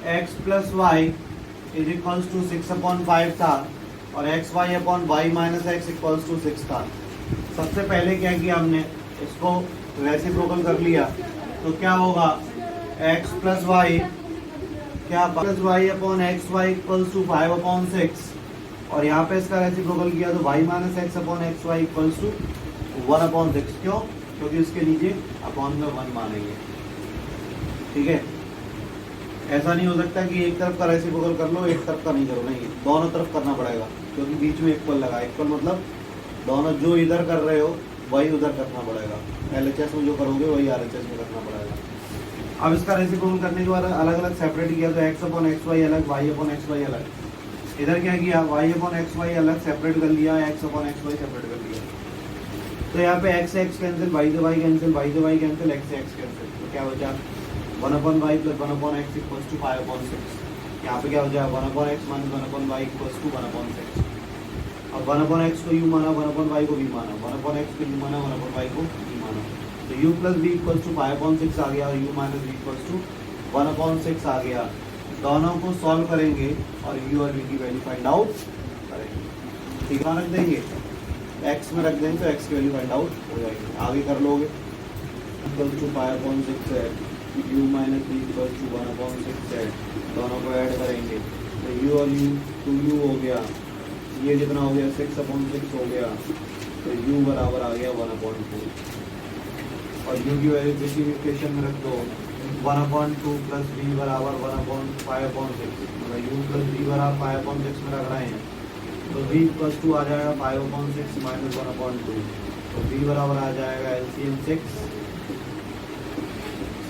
X plus y is equals to 6/5 था और x y upon y minus x equals to 6 था। सबसे पहले क्या किया हमने, इसको रेसिप्रोकल कर लिया तो क्या होगा, एक्स प्लस वाई क्या plus y upon x y equals to 5/6 और यहाँ पे इसका रेसिप्रोकल किया तो y minus x upon x y equals to 1/6। क्यों? क्योंकि इसके नीचे अपॉन में 1 मानेंगे। ठीक है, ऐसा नहीं हो सकता कि एक तरफ का रेसिप्रोकल कर लो एक तरफ का नहीं करो, नहीं, दोनों तरफ करना पड़ेगा क्योंकि बीच में इक्वल लगा। इक्वल मतलब दोनों जो इधर कर रहे हो वही उधर करना पड़ेगा, LHS में जो करोगे वही RHS में करना पड़ेगा। अब इसका रेसिप्रोकल करने के बाद अलग अलग सेपरेट किया तो एक्स अपॉन एक्स वाई अलग, वाई अपॉन एक्स वाई अलग। इधर क्या किया, वाई अपॉन एक्स वाई अलग सेपरेट कर लिया, x upon x y separate कर लिया। तो यहाँ पे एक्स एक्स कैंसिल, वाई से वाई कैंसिल, वाई से वाई कैंसिल, एक्स से एक्स कैंसिल, तो क्या बचा 1/y plus 1/x equals to 5/6। यहाँ पे क्या हो जाएगा 1/x minus 1/y equals to 1/6। अब 1/x को u माना, 1/y को v माना, 1/x को u माना, 1/y को v माना, तो u plus v equals to 5/6 आ गया और u minus v equals to 1/6 आ गया। दोनों को सॉल्व करेंगे और u और v की वैल्यू फाइंड आउट करेंगे। ठीक है, रख देंगे x में रख देंगे तो x की वैल्यू फाइंड आउट हो जाएगी। आगे कर लोगे इक्वल्स टू 5/6 है, u minus v equals to 1/6 है, दोनों को ऐड करेंगे तो u और u 2u हो गया, ये कितना हो गया 6/6 हो गया, तो u बराबर आ गया 1/2 और u की वैल्यू किसी भी इक्वेशन में रख दो 1/2 प्लस v बराबर 1/5/6, मतलब u प्लस v बराबर 5/6 में रख रहे हैं तो v प्लस 2 आ जाएगा 5/6 माइनस 1/2, तो v बराबर आ जाएगा LCM 6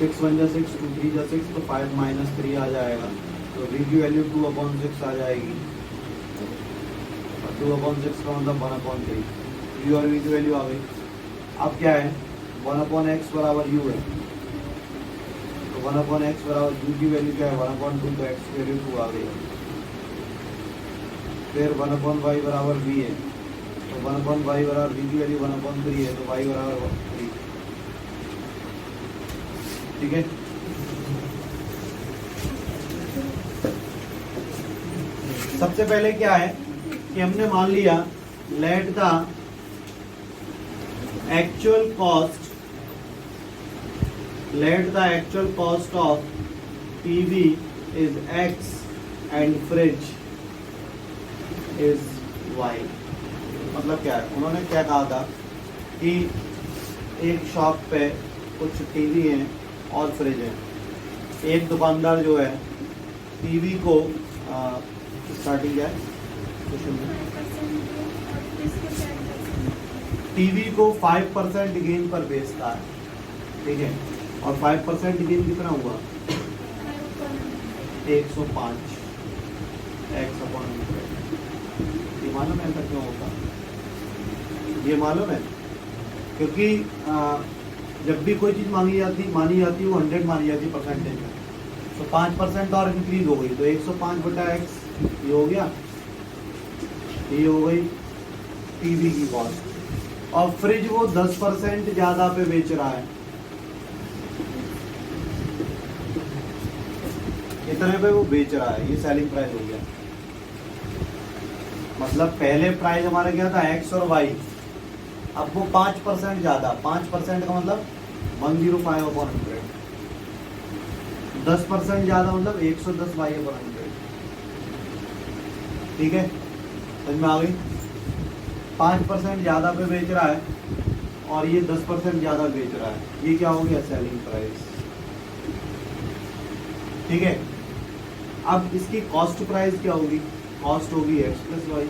1 जा 6 2 3 जा 6 तो 5 माइनस 3 आ जाएगा, तो v की वैल्यू 2/6 आ जाएगी। 2/6 का मतलब 1/3, u और v की वैल्यू आ गई। अब क्या है 1/x बराबर u है, तो 1/x बराबर u की वैल्यू क्या है 1/2, तो x की वैल्यू 2 आ गई। फिर 1/y बराबर v है, तो 1/y बराबर v की वैल्यू 1/3 है, तो y बराबर 3। ठीक है, सबसे पहले क्या है कि हमने मान लिया let the actual cost of TV is x and fridge is y। मतलब क्या है, उन्होंने क्या कहा था कि एक शॉप पे कुछ टीवी हैं और फ्रिज है। एक दुकानदार जो है टीवी को स्टार्टिंग क्या है, टीवी को 5% गेन पर बेचता है। ठीक है, और 5% गेन कितना हुआ 105 x/100। ये मालूम है ऐसा क्यों होता, ये मालूम है क्योंकि जब भी कोई चीज़ मानी जाती है वो 100 मानी जाती है परसेंटेज में, तो 5% और इंक्रीज हो गई तो 105/x ये हो गया, ये हो गई टीवी की कॉस्ट। और फ्रिज वो 10% ज्यादा पे बेच रहा है, इतने पे वो बेच रहा है, ये सेलिंग प्राइस हो गया। मतलब पहले प्राइस हमारा क्या था x और y, अब वो 5% ज्यादा, 5% का मतलब 105/100, 10% ज्यादा मतलब 110/100। ठीक है, समझ में आ गई। 5% ज्यादा पे बेच रहा है और ये 10% ज्यादा बेच रहा है, ये क्या हो गया सेलिंग प्राइस। ठीक है, अब इसकी कॉस्ट प्राइस क्या होगी, कॉस्ट होगी x प्लस वाई,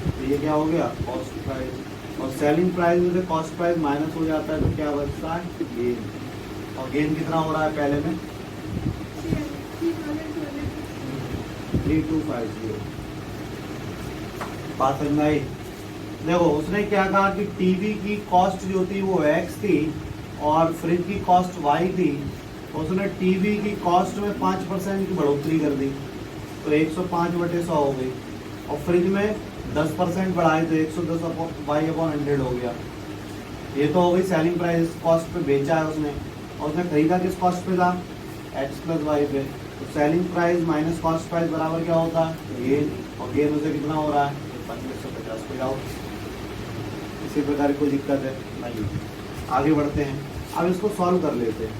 तो ये क्या हो गया कॉस्ट प्राइस, और सेलिंग प्राइस में से कॉस्ट प्राइस माइनस हो जाता है तो क्या बचता है गेन, और गेन कितना हो रहा है पहले में 3250। बात समझ में आई। देखो उसने क्या कहा कि टीवी की कॉस्ट जो थी वो x थी और फ्रिज की कॉस्ट y थी, उसने टीवी की कॉस्ट में 5% की बढ़ोतरी कर दी तो 105/100 हो गई, और फ्रिज में 10% बढ़ाए तो 110/100 हो गया। ये तो हो गई सेलिंग प्राइस, कॉस्ट पे बेचा है उसने, और उसने खरीदा किस कॉस्ट पे था, एक्स प्लस वाई पे। तो selling price minus cost price बराबर क्या होता है, गेन, और गेन उसे कितना हो रहा है, 2550 पे जाओ। इसी प्रकार कोई दिक्कत है नहीं। आगे बढ़ते हैं, अब इसको सॉल्व कर लेते हैं।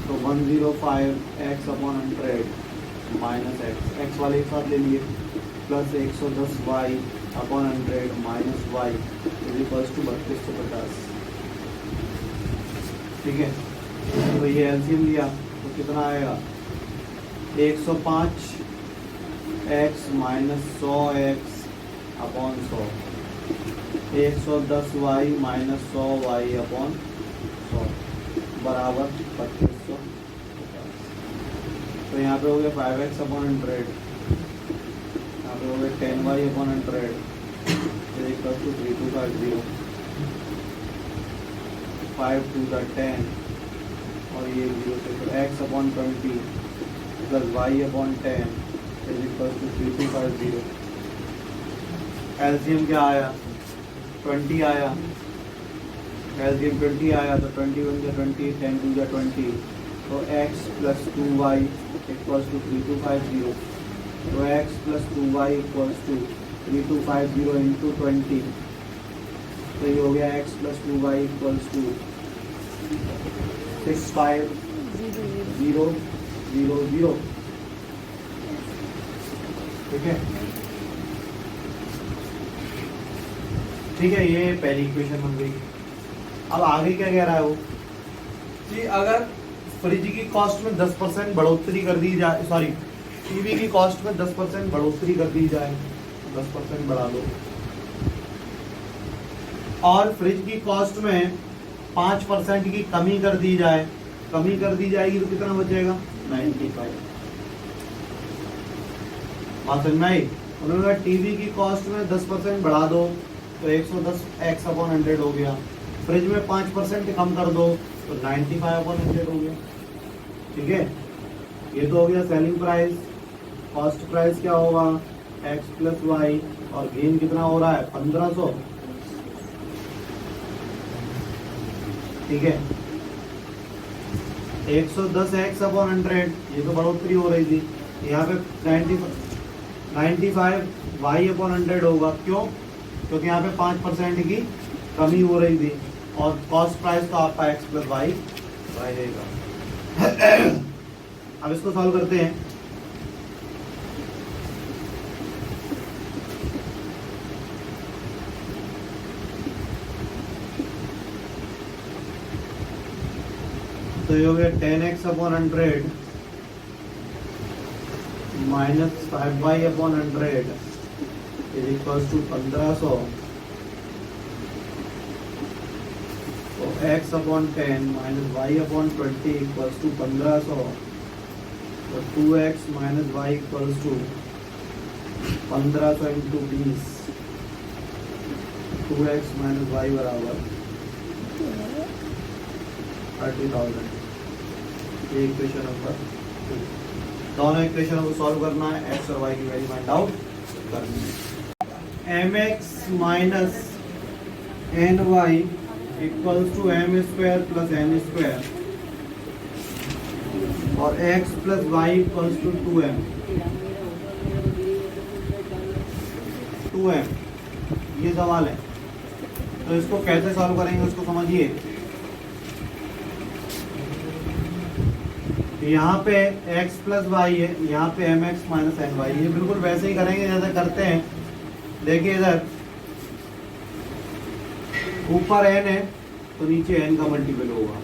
तो 105 x upon 100 minus x, x वाले एक साथ ले लिए, plus 110 y upon 100 minus y is equals to 3250। ठीक है, तो ये एलसीएम लिया तो कितना आएगा, 105 x minus 100 x upon 100, 110 y minus 100 y upon 100 बराबर 3250। तो यहाँ पे हो गया 5x अपॉन 100, यहाँ पे हो गया 10y upon 100 is equal to 3250, 5 two the 10 और ये 0 से, तो x upon 20 plus y upon 10 is equal to 3250। LCM क्या आया, 20 आया, एलसीएम 20 आया, तो 21 या 20, 10 टू या 20, तो x plus 2y equals to 3250, तो x plus 2y equals to 3250 into 20, तो ये हो गया x plus 2y equals to 65000। ठीक है, ठीक है, ये पहली इक्वेशन बन गई। अब आगे क्या कह रहा है वो कि अगर फ्रिज की कॉस्ट में 10% बढ़ोतरी कर दी जाए, सॉरी टीवी की कॉस्ट में 10% बढ़ोतरी कर दी जाए, 10% बढ़ा दो, और फ्रिज की कॉस्ट में 5% की कमी कर दी जाए, कमी कर दी जाएगी तो कितना बचेगा, 95। बात समझ में आई। उन्होंने कहा टीवी की कॉस्ट में 10% बढ़ा दो तो 110 एक्स अपॉन 100 हो गया, फ्रिज में 5% कम कर दो तो 95 अपॉन 100 हो गया। ठीक है, ये तो हो गया सेलिंग प्राइस। कॉस्ट प्राइस क्या होगा, एक्स प्लस वाई, और गेन कितना हो रहा है, 1500। ठीक है, 110 एक्स अपॉन 100, ये तो बढ़ोतरी हो रही थी, यहाँ पे 95 वाई अपॉन 100 होगा। क्यों, क्योंकि यहाँ पे 5% की कमी हो रही थी, और कॉस्ट प्राइस तो आपका एक्स प्लस वाई रहेगा। अब इसको सॉल्व करते हैं। तो ये हो गया 10x upon 100 minus 5y upon 100 is equals to 1500। तो x upon 10 minus y upon 20 equals to 1500। तो 2x minus y equals to 1500 into 20, 2x minus y बराबर 30,000। ये इक्वेशन नंबर 2। दोनों इक्वेशनों को सॉल्व करना है, एक्स और वाई की वैल्यू फाइंड आउट करनी है। mx minus ny equals to m square plus n square, और x plus y equals to 2m। ये सवाल है, तो इसको कैसे सॉल्व करेंगे उसको समझिए। यहाँ पे x प्लस वाई है, यहाँ पे mx माइनस एन वाई, ये बिल्कुल वैसे ही करेंगे जैसे करते हैं। देखिए इधर ऊपर n है तो नीचे n का मल्टीपल होगा,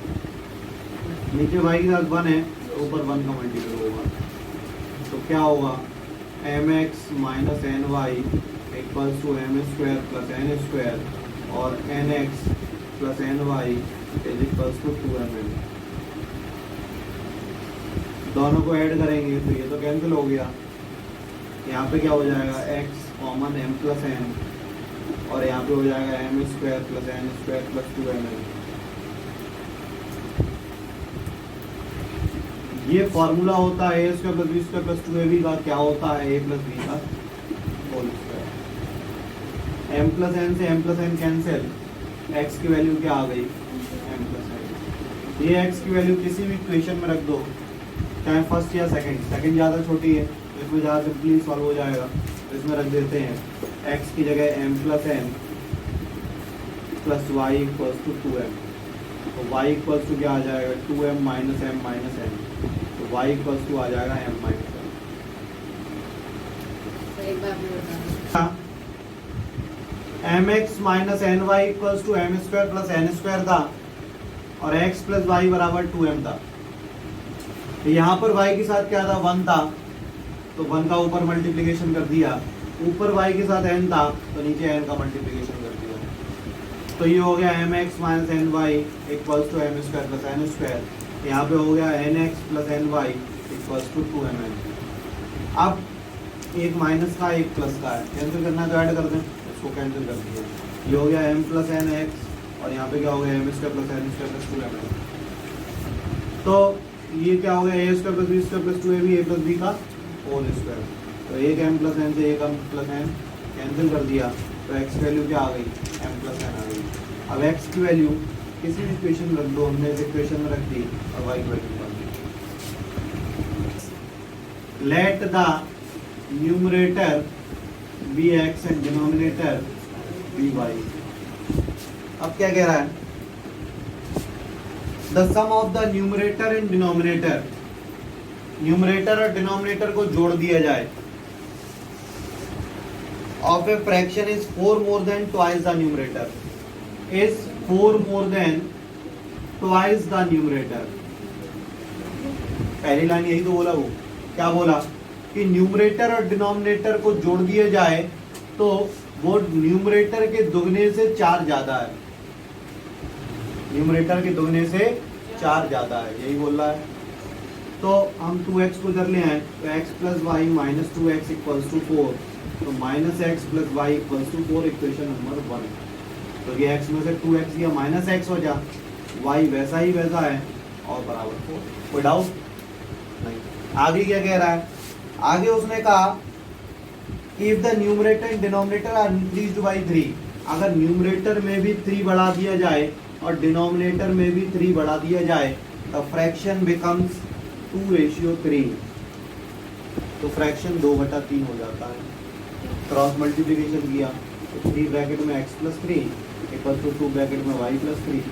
नीचे y के साथ 1 है तो ऊपर 1 का मल्टीपल होगा। तो क्या होगा, mx minus n y equals to m square plus n square, और nx plus n y is equals to 2mn। दोनों को ऐड करेंगे तो ये तो कैंसिल हो गया। यहाँ पे क्या हो जाएगा, x common m plus n, और यहाँ पे हो जाएगा m square plus n square plus 2mn। ये फॉर्मूला होता है a square plus b square plus 2ab का। क्या होता है, a प्लस b का whole square. m plus n से m plus n cancel, x की वैल्यू क्या आ गई, m प्लस n। ये x की वैल्यू किसी भी इक्वेशन में रख दो, चाहे फर्स्ट या सेकंड, सेकंड ज़्यादा छोटी है तो इसमें ज़्यादा सिंपली सॉल्व हो जाएगा। तो इसमें रख देते हैं x की जगह m plus n plus y equals to 2m। तो y इक्वल्स टू क्या आ जाएगा 2m minus m minus n। तो y इक्वल्स टू आ जाएगा m माइनस n। एक बार मैं बता दूं। mx minus ny equals to m square plus n square था और x प्लस y बराबर 2m था। तो यहाँ पर y के साथ क्या था 1 था, तो 1 का ऊपर मल्टीप्लिकेशन कर दिया, ऊपर y के साथ n था तो नीचे n का मल्टीप्लिकेशन कर दिया। तो ये हो गया mx minus ny equals to m square plus n square. यहाँ पे हो गया nx plus ny equals to 2mn। अब एक माइनस का एक प्लस का है, कैंसिल करना है तो ऐड कर दें, इसको कैंसिल कर दिया। ये हो गया m प्लस n x और यहाँ पे क्या हो गया m square plus n square plus 2mn। तो ये क्या हो गया a square plus b square plus 2ab a plus b का होल स्क्वायर। तो एक m प्लस n से एक m प्लस n कैंसिल कर दिया, तो x वैल्यू क्या आ गई m प्लस n आ गई। अब x की वैल्यू किसी भी इक्वेशन में रख दो, हमने इस इक्वेशन में रख दी और y की वैल्यू निकाल दी। Let the numerator be x and denominator be y. अब क्या कह रहा है, the sum of the numerator and denominator, numerator और डिनोमिनेटर को जोड़ दिया जाए, of a fraction is 4 more than twice the numerator, is 4 more than twice the numerator. पहली लाइन यही तो बोला, वो क्या बोला कि न्यूमरेटर और डिनोमिनेटर को जोड़ दिया जाए तो वो न्यूमरेटर के दुगने से 4 ज्यादा है, न्यूमरेटर के दुगने से 4 ज्यादा है, यही बोल रहा है। तो हम 2x को इधर ले आए तो x plus y minus 2x equals to 4, तो minus x plus y equals to 4 equation number 1। तो ये x में से 2x गया माइनस एक्स हो जा, y वैसा ही वैसा है और बराबर 4। कोई डाउट नहीं। आगे क्या कह रहा है, आगे उसने कहा if the numerator and denominator are increased by 3, अगर न्यूमरेटर में भी 3 बढ़ा दिया जाए और डिनोमिनेटर में भी 3 बढ़ा दिया जाए तो फ्रैक्शन बिकम्स 2:3। तो फ्रैक्शन 2/3 हो जाता है। क्रॉस मल्टीप्लिकेशन किया तो 3 ब्रैकेट में x plus 3 equal to 2 bracket में y प्लस 3,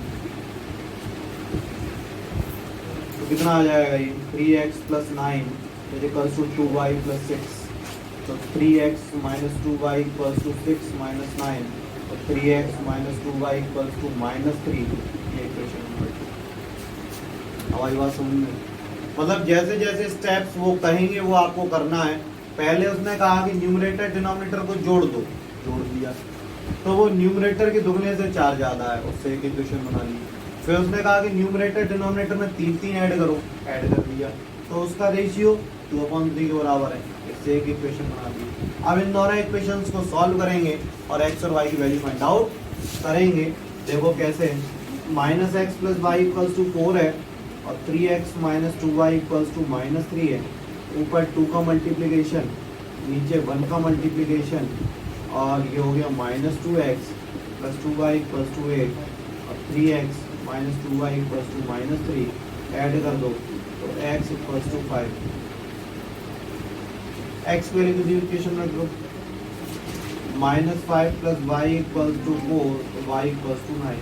तो कितना आ जाएगा ये 3x plus 9 equals to 2y plus 6। तो 3x minus 2y equals to 6 minus 9, तो 3x minus 2y equals to minus 3। ये इक्वेशन नंबर 2। हमारी बात समझ में, मतलब जैसे जैसे स्टेप्स वो कहेंगे वो आपको करना है। पहले उसने कहा कि न्यूमरेटर डिनोमिनेटर को जोड़ दो, जोड़ दिया तो वो न्यूमरेटर के दुगने से 4 ज्यादा है, उससे एक इक्वेशन बना ली। फिर उसने कहा कि न्यूमरेटर डिनोमिनेटर में 3 ऐड करो, ऐड कर दिया तो उसका रेशियो 2/3 के बराबर है, इससे एक इक्वेशन बना दी। अब इन दोनों इक्वेशंस को सॉल्व करेंगे और x और y की वैल्यू फाइंड आउट करेंगे। देखो कैसे, minus x plus y equals to 4 है और 3x minus 2y equals to minus 3 है। ऊपर 2 का मल्टीप्लिकेशन, नीचे 1 का मल्टीप्लिकेशन, और ये हो गया minus 2x plus 2y equals to 8 और 3x minus 2y equals to minus 3 add कर दो तो x इक्वल्स टू 5। x को लेकर इक्वेशन में रख दो, minus 5 plus y equals to 4 तो y इक्वल्स टू 9।